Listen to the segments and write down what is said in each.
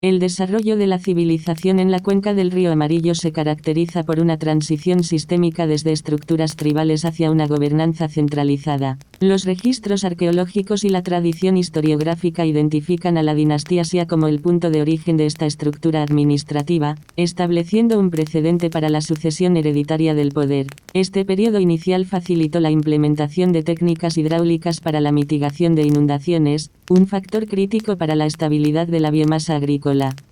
El desarrollo de la civilización en la cuenca del río Amarillo se caracteriza por una transición sistémica desde estructuras tribales hacia una gobernanza centralizada. Los registros arqueológicos y la tradición historiográfica identifican a la dinastía Xia como el punto de origen de esta estructura administrativa, estableciendo un precedente para la sucesión hereditaria del poder. Este periodo inicial facilitó la implementación de técnicas hidráulicas para la mitigación de inundaciones, un factor crítico para la estabilidad de la biomasa agrícola.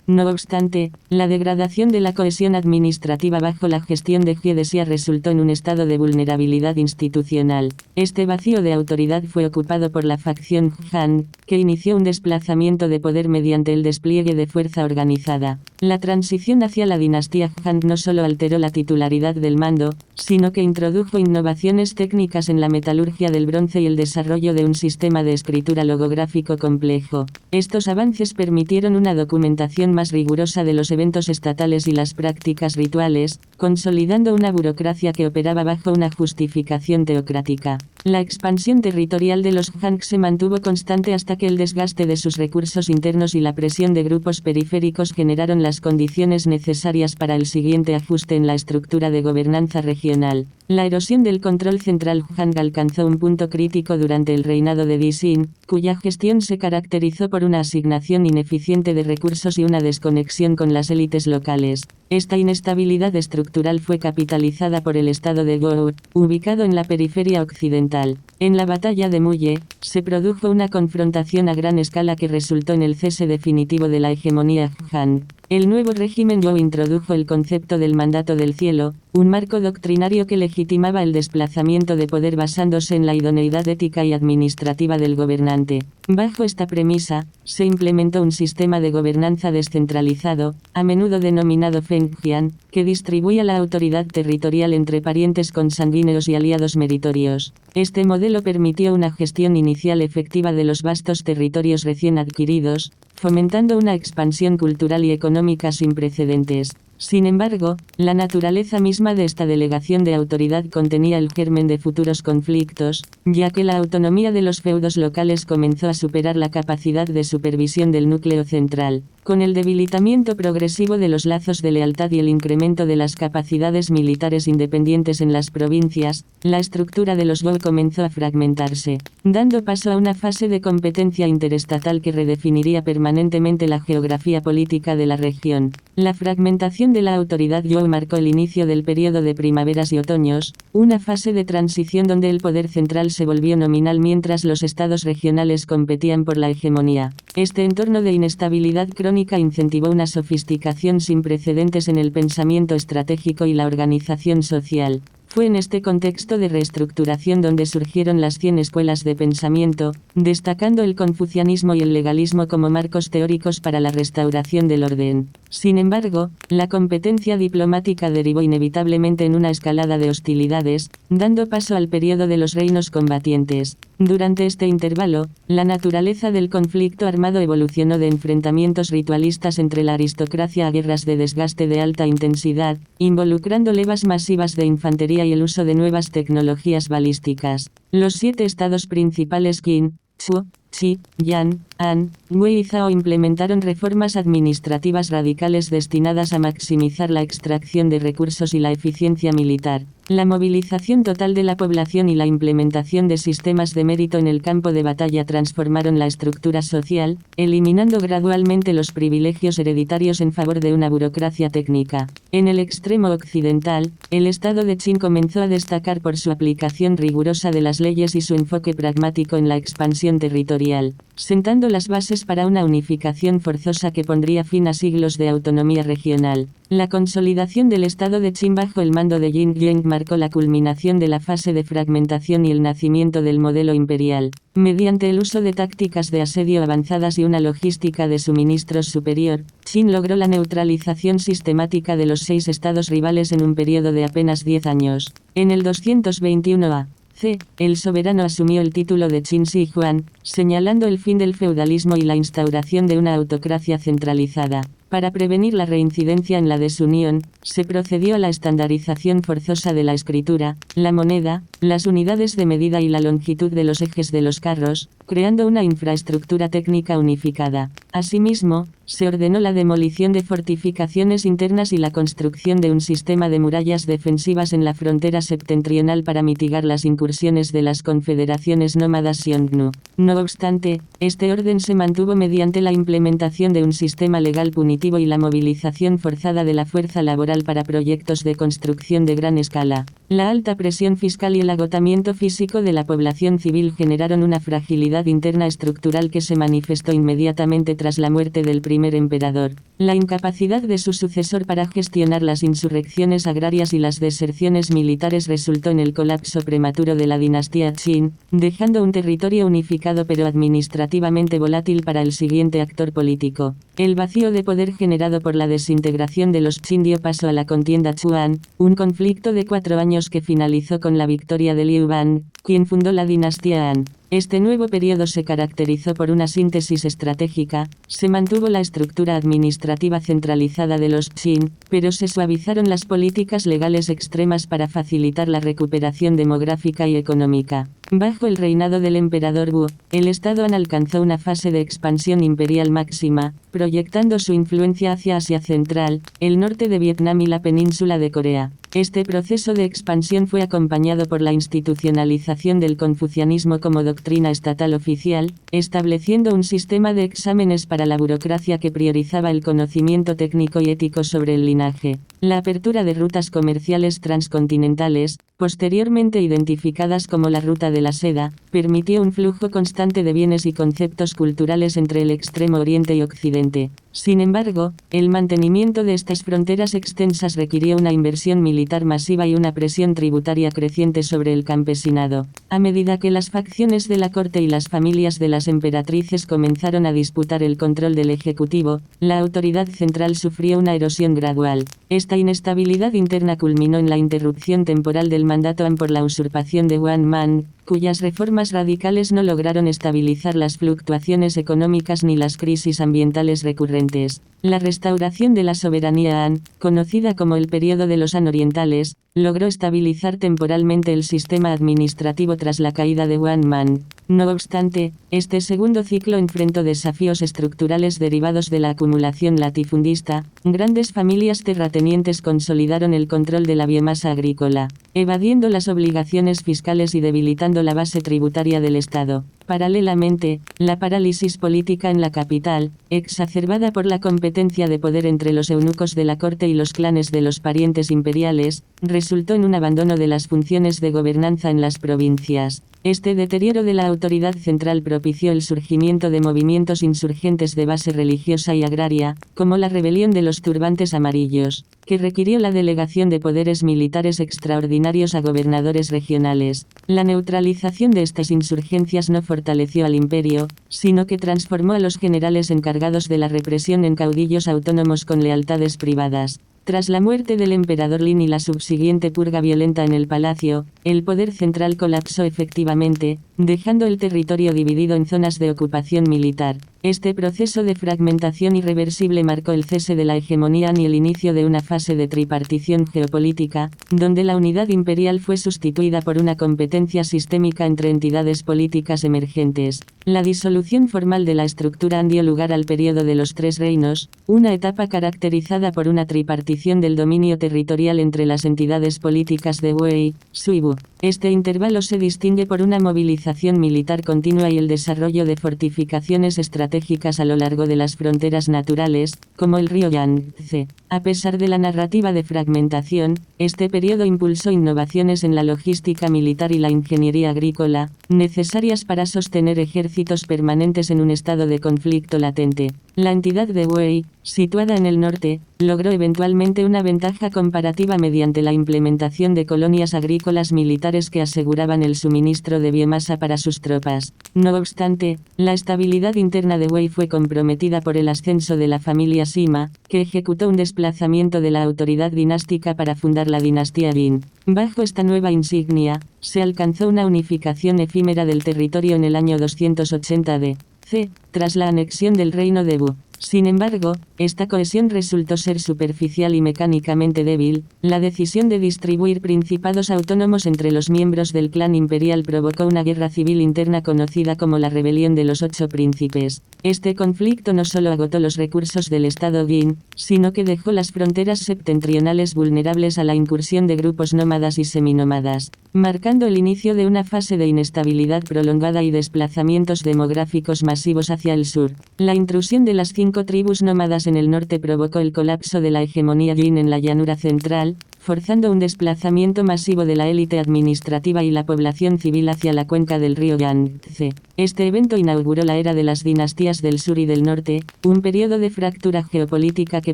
No obstante, la degradación de la cohesión administrativa bajo la gestión de Jie de Xia resultó en un estado de vulnerabilidad institucional. Este vacío de autoridad fue ocupado por la facción Han, que inició un desplazamiento de poder mediante el despliegue de fuerza organizada. La transición hacia la dinastía Han no solo alteró la titularidad del mando, sino que introdujo innovaciones técnicas en la metalurgia del bronce y el desarrollo de un sistema de escritura logográfico complejo. Estos avances permitieron una documentación más rigurosa de los eventos estatales y las prácticas rituales, consolidando una burocracia que operaba bajo una justificación teocrática. La expansión territorial de los Han se mantuvo constante hasta que el desgaste de sus recursos internos y la presión de grupos periféricos generaron las condiciones necesarias para el siguiente ajuste en la estructura de gobernanza regional. La erosión del control central Han alcanzó un punto crítico durante el reinado de Di Xin, cuya gestión se caracterizó por una asignación ineficiente de recursos y una desconexión con las élites locales. Esta inestabilidad estructural fue capitalizada por el estado de Gou, ubicado en la periferia occidental. En la batalla de Muye, se produjo una confrontación a gran escala que resultó en el cese definitivo de la hegemonía Han. El nuevo régimen Zhou introdujo el concepto del mandato del cielo, un marco doctrinario que legitimaba el desplazamiento de poder basándose en la idoneidad ética y administrativa del gobernante. Bajo esta premisa, se implementó un sistema de gobernanza descentralizado, a menudo denominado Fengjian, que distribuía la autoridad territorial entre parientes consanguíneos y aliados meritorios. Este modelo permitió una gestión inicial efectiva de los vastos territorios recién adquiridos, fomentando una expansión cultural y económica sin precedentes. Sin embargo, la naturaleza misma de esta delegación de autoridad contenía el germen de futuros conflictos, ya que la autonomía de los feudos locales comenzó a superar la capacidad de supervisión del núcleo central. Con el debilitamiento progresivo de los lazos de lealtad y el incremento de las capacidades militares independientes en las provincias, la estructura de los Zhou comenzó a fragmentarse, dando paso a una fase de competencia interestatal que redefiniría permanentemente la geografía política de la región. La fragmentación de la autoridad Zhou marcó el inicio del periodo de primaveras y otoños, una fase de transición donde el poder central se volvió nominal mientras los estados regionales competían por la hegemonía. Este entorno de inestabilidad crónica incentivó una sofisticación sin precedentes en el pensamiento estratégico y la organización social. Fue en este contexto de reestructuración donde surgieron las 100 escuelas de pensamiento, destacando el confucianismo y el legalismo como marcos teóricos para la restauración del orden. Sin embargo, la competencia diplomática derivó inevitablemente en una escalada de hostilidades, dando paso al periodo de los reinos combatientes. Durante este intervalo, la naturaleza del conflicto armado evolucionó de enfrentamientos ritualistas entre la aristocracia a guerras de desgaste de alta intensidad, involucrando levas masivas de infantería y el uso de nuevas tecnologías balísticas. Los 7 estados principales Qin, Zhou, Qi, Yan, An, Wei y Zhao implementaron reformas administrativas radicales destinadas a maximizar la extracción de recursos y la eficiencia militar. La movilización total de la población y la implementación de sistemas de mérito en el campo de batalla transformaron la estructura social, eliminando gradualmente los privilegios hereditarios en favor de una burocracia técnica. En el extremo occidental, el estado de Qin comenzó a destacar por su aplicación rigurosa de las leyes y su enfoque pragmático en la expansión territorial, sentando las bases para una unificación forzosa que pondría fin a siglos de autonomía regional. La consolidación del estado de Qin bajo el mando de Yin Yang marcó la culminación de la fase de fragmentación y el nacimiento del modelo imperial. Mediante el uso de tácticas de asedio avanzadas y una logística de suministros superior, Qin logró la neutralización sistemática de los 6 estados rivales en un periodo de apenas 10 años. En el 221 a.C., el soberano asumió el título de Qin Shi Huang, señalando el fin del feudalismo y la instauración de una autocracia centralizada. Para prevenir la reincidencia en la desunión, se procedió a la estandarización forzosa de la escritura, la moneda, las unidades de medida y la longitud de los ejes de los carros, creando una infraestructura técnica unificada. Asimismo, se ordenó la demolición de fortificaciones internas y la construcción de un sistema de murallas defensivas en la frontera septentrional para mitigar las incursiones de las confederaciones nómadas Xiongnu. No obstante, este orden se mantuvo mediante la implementación de un sistema legal punitivo y la movilización forzada de la fuerza laboral para proyectos de construcción de gran escala. La alta presión fiscal y el agotamiento físico de la población civil generaron una fragilidad interna estructural que se manifestó inmediatamente tras la muerte del primer emperador. La incapacidad de su sucesor para gestionar las insurrecciones agrarias y las deserciones militares resultó en el colapso prematuro de la dinastía Qin, dejando un territorio unificado pero administrativamente volátil para el siguiente actor político. El vacío de poder generado por la desintegración de los Qin dio paso a la contienda Chuan, un conflicto de 4 años que finalizó con la victoria de Liu Ban, quien fundó la dinastía Han. Este nuevo periodo se caracterizó por una síntesis estratégica, se mantuvo la estructura administrativa centralizada de los Qin, pero se suavizaron las políticas legales extremas para facilitar la recuperación demográfica y económica. Bajo el reinado del emperador Wu, el Estado Han alcanzó una fase de expansión imperial máxima, proyectando su influencia hacia Asia Central, el norte de Vietnam y la península de Corea. Este proceso de expansión fue acompañado por la institucionalización del confucianismo como doctrina estatal oficial, estableciendo un sistema de exámenes para la burocracia que priorizaba el conocimiento técnico y ético sobre el linaje. La apertura de rutas comerciales transcontinentales, posteriormente identificadas como la Ruta de la Seda, permitió un flujo constante de bienes y conceptos culturales entre el Extremo Oriente y Occidente. Sin embargo, el mantenimiento de estas fronteras extensas requirió una inversión militar masiva y una presión tributaria creciente sobre el campesinado. A medida que las facciones de la corte y las familias de las emperatrices comenzaron a disputar el control del ejecutivo, la autoridad central sufrió una erosión gradual. Esta inestabilidad interna culminó en la interrupción temporal del mandato Han por la usurpación de Wang Man, cuyas reformas radicales no lograron estabilizar las fluctuaciones económicas ni las crisis ambientales recurrentes. La restauración de la soberanía Han, conocida como el período de los Han orientales, logró estabilizar temporalmente el sistema administrativo tras la caída de Wang Man. No obstante, este segundo ciclo enfrentó desafíos estructurales derivados de la acumulación latifundista. Grandes familias terratenientes consolidaron el control de la biomasa agrícola, evadiendo las obligaciones fiscales y debilitando la base tributaria del Estado. Paralelamente, la parálisis política en la capital, exacerbada por la competencia de poder entre los eunucos de la corte y los clanes de los parientes imperiales, resultó en un abandono de las funciones de gobernanza en las provincias. Este deterioro de la autoridad central propició el surgimiento de movimientos insurgentes de base religiosa y agraria, como la rebelión de los turbantes amarillos, que requirió la delegación de poderes militares extraordinarios a gobernadores regionales. La neutralización de estas insurgencias no fortaleció al imperio, sino que transformó a los generales encargados de la represión en caudillos autónomos con lealtades privadas. Tras la muerte del emperador Lin y la subsiguiente purga violenta en el palacio, el poder central colapsó efectivamente, dejando el territorio dividido en zonas de ocupación militar. Este proceso de fragmentación irreversible marcó el cese de la hegemonía Han y el inicio de una fase de tripartición geopolítica, donde la unidad imperial fue sustituida por una competencia sistémica entre entidades políticas emergentes. La disolución formal de la estructura Han dio lugar al período de los Tres Reinos, una etapa caracterizada por una tripartición del dominio territorial entre las entidades políticas de Wei, Shu y Wu. Este intervalo se distingue por una movilización militar continua y el desarrollo de fortificaciones estratégicas a lo largo de las fronteras naturales, como el río Yangtze. A pesar de la narrativa de fragmentación, este periodo impulsó innovaciones en la logística militar y la ingeniería agrícola, necesarias para sostener ejércitos permanentes en un estado de conflicto latente. La entidad de Wei, situada en el norte, logró eventualmente una ventaja comparativa mediante la implementación de colonias agrícolas militares que aseguraban el suministro de biomasa para sus tropas. No obstante, la estabilidad interna de Wei fue comprometida por el ascenso de la familia Sima, que ejecutó un desplazamiento desplazamiento de la autoridad dinástica para fundar la dinastía Bin. Bajo esta nueva insignia, se alcanzó una unificación efímera del territorio en el año 280 d.C., tras la anexión del reino de Bu. Sin embargo, esta cohesión resultó ser superficial y mecánicamente débil. La decisión de distribuir principados autónomos entre los miembros del clan imperial provocó una guerra civil interna conocida como la Rebelión de los Ocho Príncipes. Este conflicto no solo agotó los recursos del estado Bin, sino que dejó las fronteras septentrionales vulnerables a la incursión de grupos nómadas y seminómadas, marcando el inicio de una fase de inestabilidad prolongada y desplazamientos demográficos masivos hacia el sur. La intrusión de las 5 tribus nómadas en el norte provocó el colapso de la hegemonía Jin en la llanura central, forzando un desplazamiento masivo de la élite administrativa y la población civil hacia la cuenca del río Yangtze. Este evento inauguró la era de las dinastías del sur y del norte, un periodo de fractura geopolítica que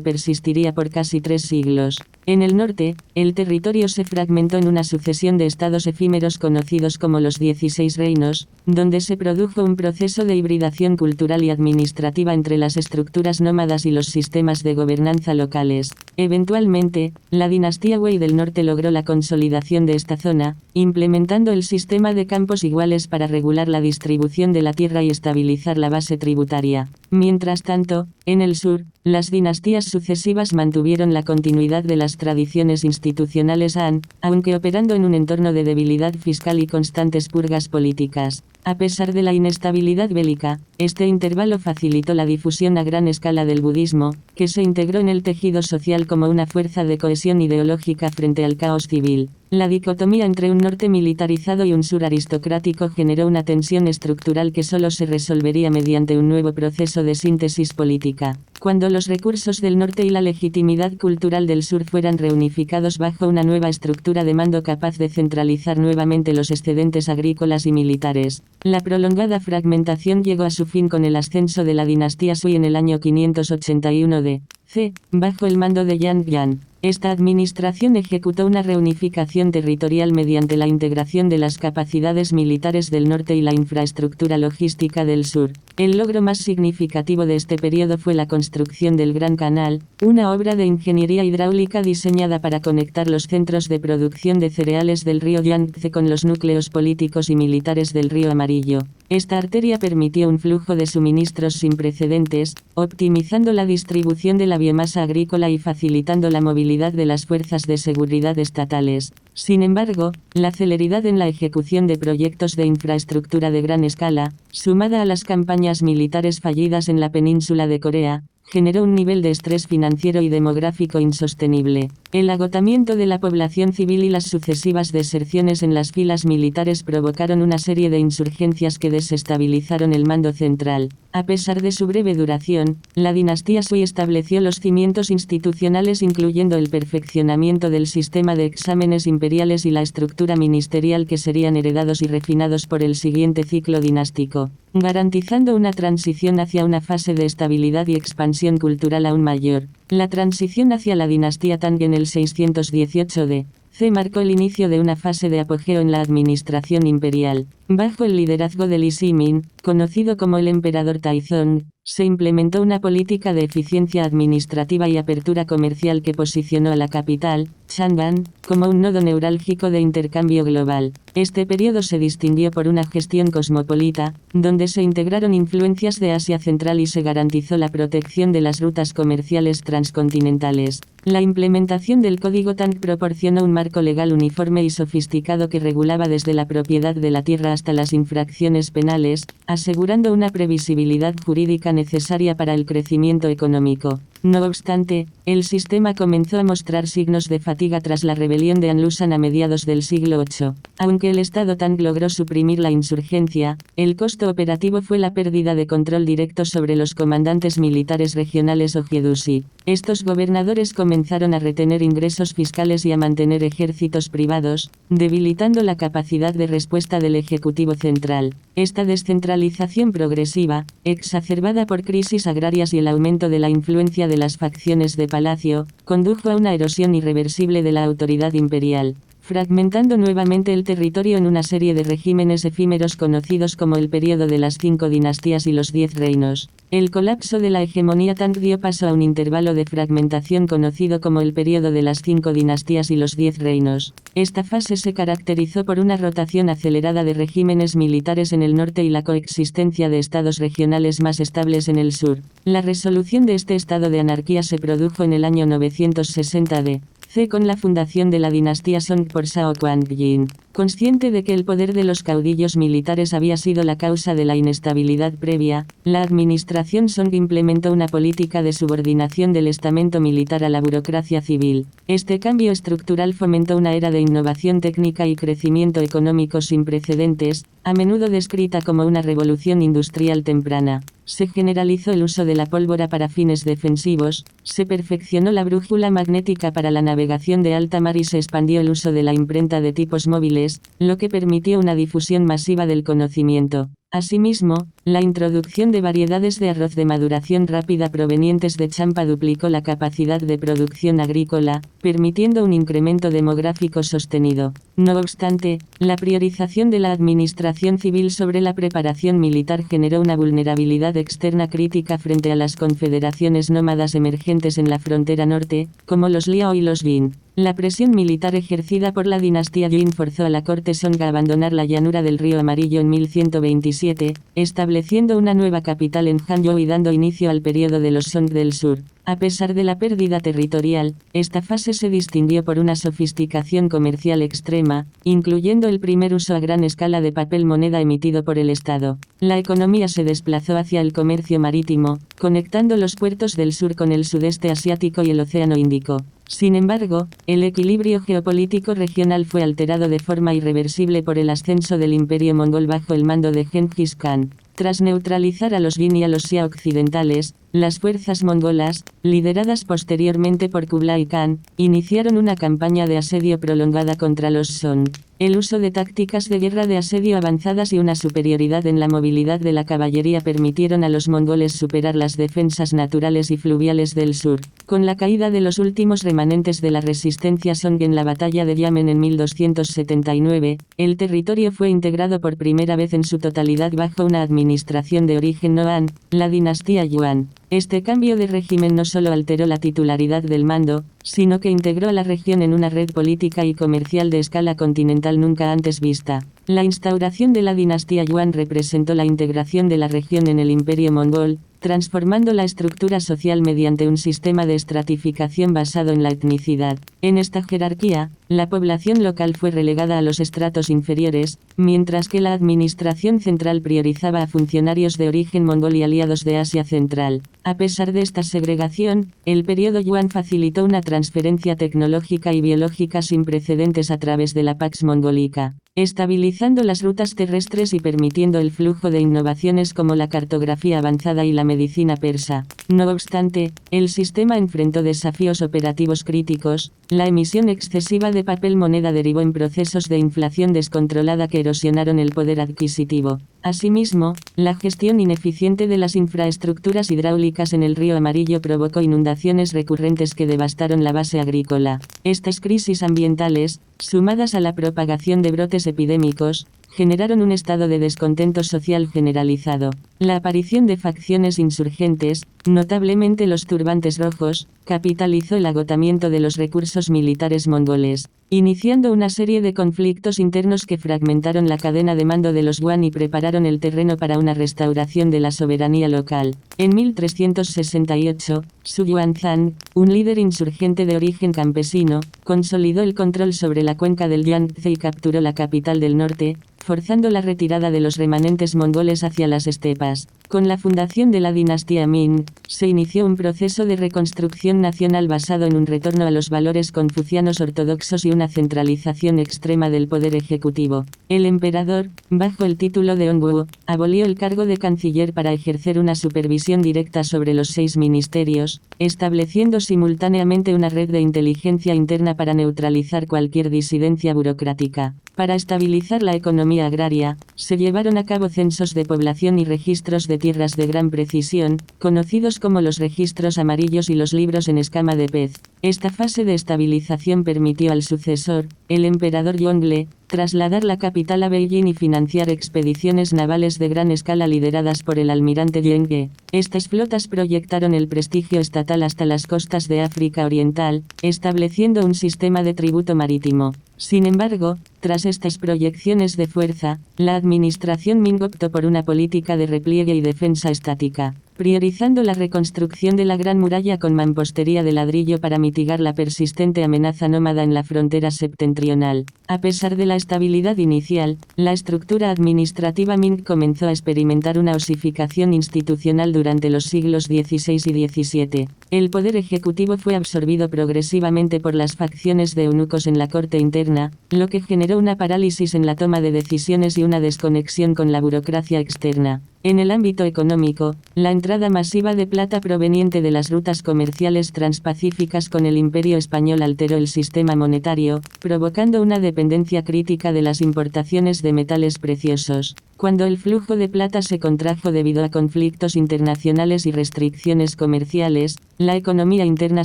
persistiría por casi 3 siglos. En el norte, el territorio se fragmentó en una sucesión de estados efímeros conocidos como los 16 reinos, donde se produjo un proceso de hibridación cultural y administrativa entre las estructuras nómadas y los sistemas de gobernanza locales. Eventualmente, la dinastía Wei del norte logró la consolidación de esta zona, implementando el sistema de campos iguales para regular la distribución de la tierra y estabilizar la base tributaria. Mientras tanto, en el sur, las dinastías sucesivas mantuvieron la continuidad de las tradiciones institucionales Han, aunque operando en un entorno de debilidad fiscal y constantes purgas políticas. A pesar de la inestabilidad bélica, este intervalo facilitó la difusión a gran escala del budismo, que se integró en el tejido social como una fuerza de cohesión ideológica frente al caos civil. La dicotomía entre un norte militarizado y un sur aristocrático generó una tensión estructural que solo se resolvería mediante un nuevo proceso de síntesis política. Cuando los recursos del norte y la legitimidad cultural del sur fueran reunificados bajo una nueva estructura de mando capaz de centralizar nuevamente los excedentes agrícolas y militares, la prolongada fragmentación llegó a su fin con el ascenso de la dinastía Sui en el año 581 d.C., bajo el mando de Yang Yan. Esta administración ejecutó una reunificación territorial mediante la integración de las capacidades militares del norte y la infraestructura logística del sur. El logro más significativo de este periodo fue la construcción del Gran Canal, una obra de ingeniería hidráulica diseñada para conectar los centros de producción de cereales del río Yangtze con los núcleos políticos y militares del río Amarillo. Esta arteria permitió un flujo de suministros sin precedentes, optimizando la distribución de la biomasa agrícola y facilitando la movilidad de las fuerzas de seguridad estatales. Sin embargo, la celeridad en la ejecución de proyectos de infraestructura de gran escala, sumada a las campañas militares fallidas en la península de Corea, generó un nivel de estrés financiero y demográfico insostenible. El agotamiento de la población civil y las sucesivas deserciones en las filas militares provocaron una serie de insurgencias que desestabilizaron el mando central. A pesar de su breve duración, la dinastía Sui estableció los cimientos institucionales incluyendo el perfeccionamiento del sistema de exámenes imperiales y la estructura ministerial que serían heredados y refinados por el siguiente ciclo dinástico, garantizando una transición hacia una fase de estabilidad y expansión cultural aún mayor. La transición hacia la dinastía Tang en el 618 d.C. marcó el inicio de una fase de apogeo en la administración imperial. Bajo el liderazgo de Li Zimin, conocido como el emperador Taizong, se implementó una política de eficiencia administrativa y apertura comercial que posicionó a la capital, Chang'an, como un nodo neurálgico de intercambio global. Este periodo se distinguió por una gestión cosmopolita, donde se integraron influencias de Asia Central y se garantizó la protección de las rutas comerciales transcontinentales. La implementación del Código Tang proporcionó un marco legal uniforme y sofisticado que regulaba desde la propiedad de la tierra hasta las infracciones penales, asegurando una previsibilidad jurídica necesaria para el crecimiento económico. No obstante, el sistema comenzó a mostrar signos de fatiga tras la rebelión de Anlusan a mediados del siglo VIII. Aunque el Estado Tang logró suprimir la insurgencia, el costo operativo fue la pérdida de control directo sobre los comandantes militares regionales Ogyedusi. Estos gobernadores comenzaron a retener ingresos fiscales y a mantener ejércitos privados, debilitando la capacidad de respuesta del Ejecutivo Central. Esta descentralización progresiva, exacerbada por crisis agrarias y el aumento de la influencia de las facciones de palacio, condujo a una erosión irreversible de la autoridad imperial. fragmentando nuevamente el territorio en una serie de regímenes efímeros conocidos como el período de las 5 dinastías y los 10 reinos. El colapso de la hegemonía Tang dio paso a un intervalo de fragmentación conocido como el período de las 5 dinastías y los 10 reinos. Esta fase se caracterizó por una rotación acelerada de regímenes militares en el norte y la coexistencia de estados regionales más estables en el sur. La resolución de este estado de anarquía se produjo en el año 960 d.C. con la fundación de la dinastía Song por Shao Kuan-yin. Consciente de que el poder de los caudillos militares había sido la causa de la inestabilidad previa, la administración Song implementó una política de subordinación del estamento militar a la burocracia civil. Este cambio estructural fomentó una era de innovación técnica y crecimiento económico sin precedentes, a menudo descrita como una revolución industrial temprana. Se generalizó el uso de la pólvora para fines defensivos, se perfeccionó la brújula magnética para la navegación de alta mar y se expandió el uso de la imprenta de tipos móviles, lo que permitió una difusión masiva del conocimiento. Asimismo, la introducción de variedades de arroz de maduración rápida provenientes de Champa duplicó la capacidad de producción agrícola, permitiendo un incremento demográfico sostenido. No obstante, la priorización de la administración civil sobre la preparación militar generó una vulnerabilidad externa crítica frente a las confederaciones nómadas emergentes en la frontera norte, como los Liao y los Bin. La presión militar ejercida por la dinastía Jin forzó a la corte Song a abandonar la llanura del río Amarillo en 1127, estableciendo una nueva capital en Hanzhou y dando inicio al período de los Song del Sur. A pesar de la pérdida territorial, esta fase se distinguió por una sofisticación comercial extrema, incluyendo el primer uso a gran escala de papel moneda emitido por el Estado. La economía se desplazó hacia el comercio marítimo, conectando los puertos del sur con el sudeste asiático y el Océano Índico. Sin embargo, el equilibrio geopolítico regional fue alterado de forma irreversible por el ascenso del Imperio mongol bajo el mando de Genghis Khan. Tras neutralizar a los Bin y a los Xia occidentales, las fuerzas mongolas, lideradas posteriormente por Kublai Khan, iniciaron una campaña de asedio prolongada contra los Song. El uso de tácticas de guerra de asedio avanzadas y una superioridad en la movilidad de la caballería permitieron a los mongoles superar las defensas naturales y fluviales del sur. Con la caída de los últimos remanentes de la resistencia Song en la batalla de Yamen en 1279, el territorio fue integrado por primera vez en su totalidad bajo una administración de origen no Han, la dinastía Yuan. Este cambio de régimen no solo alteró la titularidad del mando, sino que integró a la región en una red política y comercial de escala continental nunca antes vista. La instauración de la dinastía Yuan representó la integración de la región en el imperio mongol, transformando la estructura social mediante un sistema de estratificación basado en la etnicidad. En esta jerarquía, la población local fue relegada a los estratos inferiores, mientras que la administración central priorizaba a funcionarios de origen mongol y aliados de Asia Central. A pesar de esta segregación, el periodo Yuan facilitó una transferencia tecnológica y biológica sin precedentes a través de la Pax Mongolica, estabilizando las rutas terrestres y permitiendo el flujo de innovaciones como la cartografía avanzada y la medicina persa. No obstante, el sistema enfrentó desafíos operativos críticos. La emisión excesiva de papel moneda derivó en procesos de inflación descontrolada que erosionaron el poder adquisitivo. Asimismo, la gestión ineficiente de las infraestructuras hidráulicas en el río Amarillo provocó inundaciones recurrentes que devastaron la base agrícola. Estas crisis ambientales, sumadas a la propagación de brotes epidémicos, generaron un estado de descontento social generalizado. La aparición de facciones insurgentes, notablemente los turbantes rojos, capitalizó el agotamiento de los recursos militares mongoles, iniciando una serie de conflictos internos que fragmentaron la cadena de mando de los Yuan y prepararon el terreno para una restauración de la soberanía local. En 1368, Su Yuanzhang, un líder insurgente de origen campesino, consolidó el control sobre la cuenca del Yangtze y capturó la capital del norte, forzando la retirada de los remanentes mongoles hacia las estepas. Con la fundación de la dinastía Ming, se inició un proceso de reconstrucción nacional basado en un retorno a los valores confucianos ortodoxos y una centralización extrema del poder ejecutivo. El emperador, bajo el título de Hongwu, abolió el cargo de canciller para ejercer una supervisión directa sobre los 6 ministerios, estableciendo simultáneamente una red de inteligencia interna para neutralizar cualquier disidencia burocrática. Para estabilizar la economía agraria, se llevaron a cabo censos de población y registros de tierras de gran precisión, conocidos como los registros amarillos y los libros en escama de pez. Esta fase de estabilización permitió al sucesor, el emperador Yongle, trasladar la capital a Beijing y financiar expediciones navales de gran escala lideradas por el almirante Yenge. Estas flotas proyectaron el prestigio estatal hasta las costas de África Oriental, estableciendo un sistema de tributo marítimo. Sin embargo, tras estas proyecciones de fuerza, la administración Ming optó por una política de repliegue y defensa estática, priorizando la reconstrucción de la Gran Muralla con mampostería de ladrillo para mitigar la persistente amenaza nómada en la frontera septentrional. A pesar de la estabilidad inicial, la estructura administrativa Ming comenzó a experimentar una osificación institucional durante los siglos XVI y XVII. El poder ejecutivo fue absorbido progresivamente por las facciones de eunucos en la corte interna, lo que generó una parálisis en la toma de decisiones y una desconexión con la burocracia externa. En el ámbito económico, la entrada masiva de plata proveniente de las rutas comerciales transpacíficas con el Imperio Español alteró el sistema monetario, provocando una dependencia crítica de las importaciones de metales preciosos. Cuando el flujo de plata se contrajo debido a conflictos internacionales y restricciones comerciales, la economía interna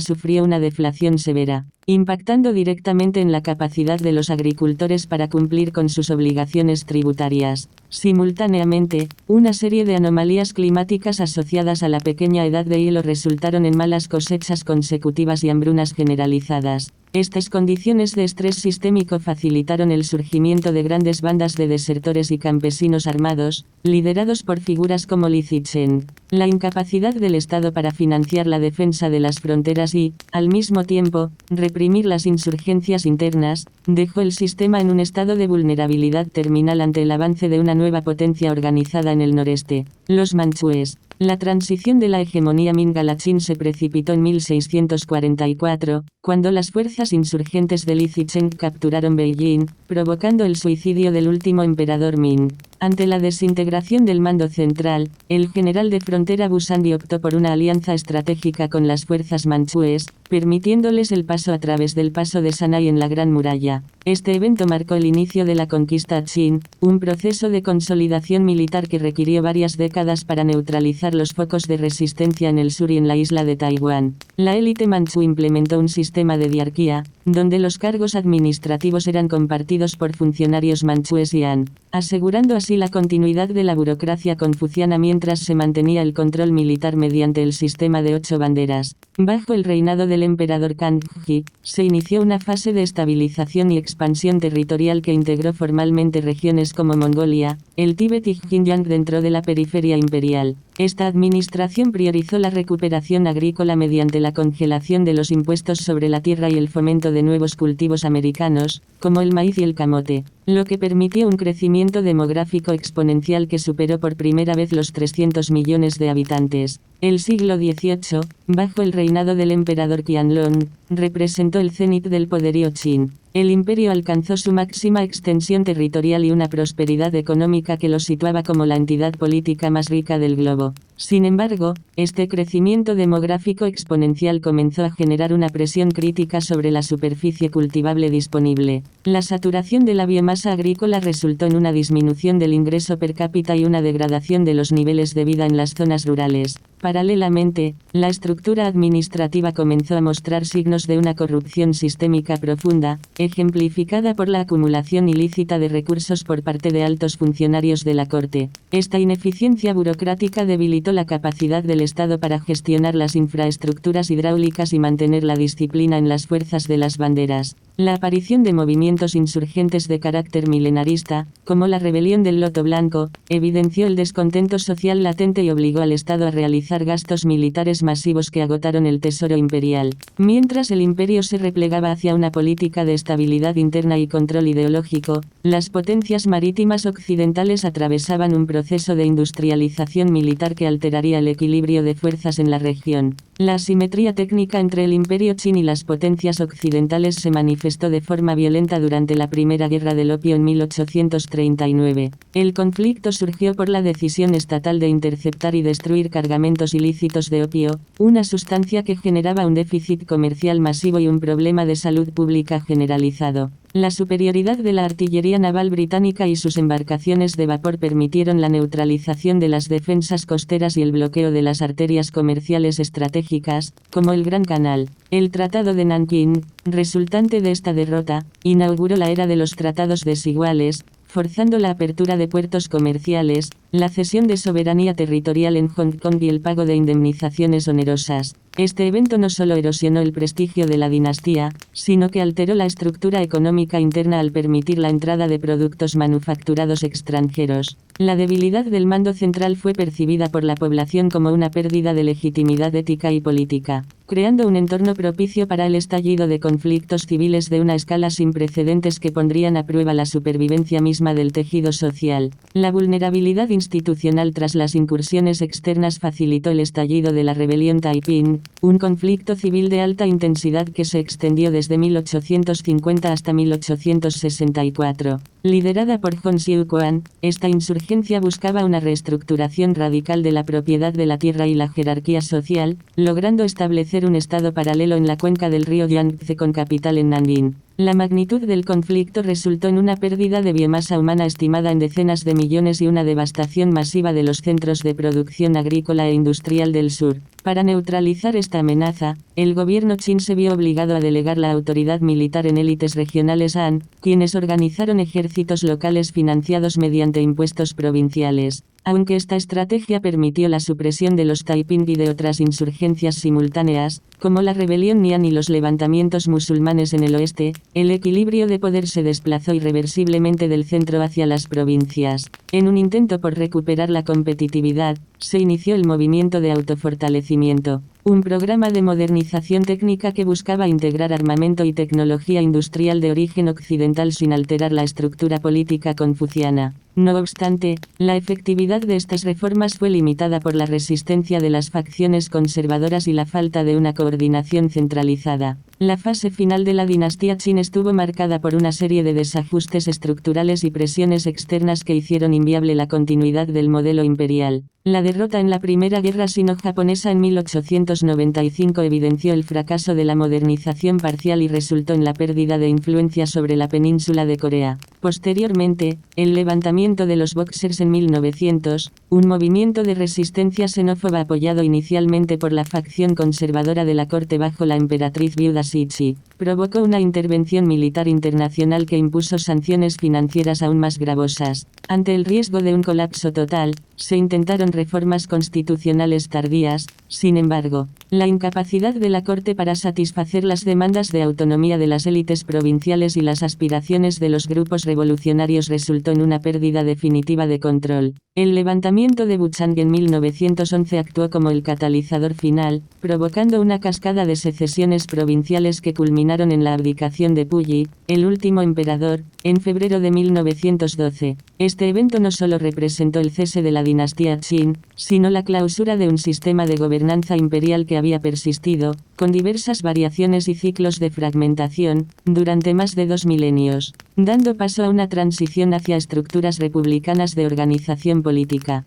sufrió una deflación severa, impactando directamente en la capacidad de los agricultores para cumplir con sus obligaciones tributarias. Simultáneamente, una serie de anomalías climáticas asociadas a la pequeña edad de hielo resultaron en malas cosechas consecutivas y hambrunas generalizadas. Estas condiciones de estrés sistémico facilitaron el surgimiento de grandes bandas de desertores y campesinos armados, liderados por figuras como Li Zicheng. La incapacidad del Estado para financiar la defensa de las fronteras y, al mismo tiempo, reprimir las insurgencias internas, dejó el sistema en un estado de vulnerabilidad terminal ante el avance de una nueva potencia organizada en el noreste, los manchúes. La transición de la hegemonía Ming a la Qin se precipitó en 1644, cuando las fuerzas insurgentes de Li Zicheng capturaron Beijing, provocando el suicidio del último emperador Ming. Ante la desintegración del mando central, el general de frontera Busandi optó por una alianza estratégica con las fuerzas manchúes, permitiéndoles el paso a través del paso de Sanai en la Gran Muralla. Este evento marcó el inicio de la conquista Qin, un proceso de consolidación militar que requirió varias décadas para neutralizar los focos de resistencia en el sur y en la isla de Taiwán. La élite manchú implementó un sistema de diarquía, donde los cargos administrativos eran compartidos por funcionarios manchúes y han, asegurando así la continuidad de la burocracia confuciana mientras se mantenía el control militar mediante el sistema de 8 banderas. Bajo el reinado del emperador Kangxi, se inició una fase de estabilización y expansión territorial que integró formalmente regiones como Mongolia, el Tíbet y Xinjiang dentro de la periferia imperial. Esta administración priorizó la recuperación agrícola mediante la congelación de los impuestos sobre la tierra y el fomento de nuevos cultivos americanos, como el maíz y el camote, lo que permitió un crecimiento demográfico exponencial que superó por primera vez los 300 millones de habitantes. El siglo XVIII, bajo el reinado del emperador Qianlong, representó el cenit del poderío Qin. El imperio alcanzó su máxima extensión territorial y una prosperidad económica que lo situaba como la entidad política más rica del globo. Sin embargo, este crecimiento demográfico exponencial comenzó a generar una presión crítica sobre la superficie cultivable disponible. La saturación de la biomasa agrícola resultó en una disminución del ingreso per cápita y una degradación de los niveles de vida en las zonas rurales. Paralelamente, la estructura administrativa comenzó a mostrar signos de una corrupción sistémica profunda, ejemplificada por la acumulación ilícita de recursos por parte de altos funcionarios de la corte. Esta ineficiencia burocrática debilitó la capacidad del Estado para gestionar las infraestructuras hidráulicas y mantener la disciplina en las fuerzas de las banderas. La aparición de movimientos insurgentes de carácter milenarista, como la rebelión del Loto Blanco, evidenció el descontento social latente y obligó al Estado a realizar gastos militares masivos que agotaron el tesoro imperial. Mientras el imperio se replegaba hacia una política de estabilidad interna y control ideológico, las potencias marítimas occidentales atravesaban un proceso de industrialización militar que alteraría el equilibrio de fuerzas en la región. La asimetría técnica entre el imperio Qin y las potencias occidentales se manifestó de forma violenta durante la Primera Guerra del Opio en 1839. El conflicto surgió por la decisión estatal de interceptar y destruir cargamentos ilícitos de opio, una sustancia que generaba un déficit comercial masivo y un problema de salud pública generalizado. La superioridad de la artillería naval británica y sus embarcaciones de vapor permitieron la neutralización de las defensas costeras y el bloqueo de las arterias comerciales estratégicas, como el Gran Canal. El Tratado de Nankín, resultante de esta derrota, inauguró la era de los tratados desiguales, forzando la apertura de puertos comerciales, la cesión de soberanía territorial en Hong Kong y el pago de indemnizaciones onerosas. Este evento no solo erosionó el prestigio de la dinastía, sino que alteró la estructura económica interna al permitir la entrada de productos manufacturados extranjeros. La debilidad del mando central fue percibida por la población como una pérdida de legitimidad ética y política, creando un entorno propicio para el estallido de conflictos civiles de una escala sin precedentes que pondrían a prueba la supervivencia misma del tejido social. La vulnerabilidad institucional tras las incursiones externas facilitó el estallido de la rebelión Taiping, un conflicto civil de alta intensidad que se extendió desde 1850 hasta 1864. Liderada por Hon Xiuquan, esta insurgencia buscaba una reestructuración radical de la propiedad de la tierra y la jerarquía social, logrando establecer un estado paralelo en la cuenca del río Yangtze con capital en Nanjing. La magnitud del conflicto resultó en una pérdida de biomasa humana estimada en decenas de millones y una devastación masiva de los centros de producción agrícola e industrial del sur. Para neutralizar esta amenaza, el gobierno Qin se vio obligado a delegar la autoridad militar en élites regionales Han, quienes organizaron ejércitos locales financiados mediante impuestos provinciales. Aunque esta estrategia permitió la supresión de los Taiping y de otras insurgencias simultáneas, como la rebelión Nian y los levantamientos musulmanes en el oeste, el equilibrio de poder se desplazó irreversiblemente del centro hacia las provincias. En un intento por recuperar la competitividad, se inició el movimiento de autofortalecimiento, un programa de modernización técnica que buscaba integrar armamento y tecnología industrial de origen occidental sin alterar la estructura política confuciana. No obstante, la efectividad de estas reformas fue limitada por la resistencia de las facciones conservadoras y la falta de una coordinación centralizada. La fase final de la dinastía Qin estuvo marcada por una serie de desajustes estructurales y presiones externas que hicieron inviable la continuidad del modelo imperial. La derrota en la Primera Guerra Sino-Japonesa en 1895 evidenció el fracaso de la modernización parcial y resultó en la pérdida de influencia sobre la península de Corea. Posteriormente, el levantamiento de los Boxers en 1900, un movimiento de resistencia xenófoba apoyado inicialmente por la facción conservadora de la corte bajo la emperatriz viuda Cixi, provocó una intervención militar internacional que impuso sanciones financieras aún más gravosas. Ante el riesgo de un colapso total, se intentaron reformas constitucionales tardías. Sin embargo, la incapacidad de la corte para satisfacer las demandas de autonomía de las élites provinciales y las aspiraciones de los grupos revolucionarios resultó en una pérdida definitiva de control. El levantamiento de Wuchang en 1911 actuó como el catalizador final, provocando una cascada de secesiones provinciales que culminaron en la abdicación de Puyi, el último emperador, en febrero de 1912. Este evento no solo representó el cese de la dinastía Qin, sino la clausura de un sistema de gobernanza imperial que había persistido, con diversas variaciones y ciclos de fragmentación, durante más de 2 milenios, dando paso a una transición hacia estructuras republicanas de organización política.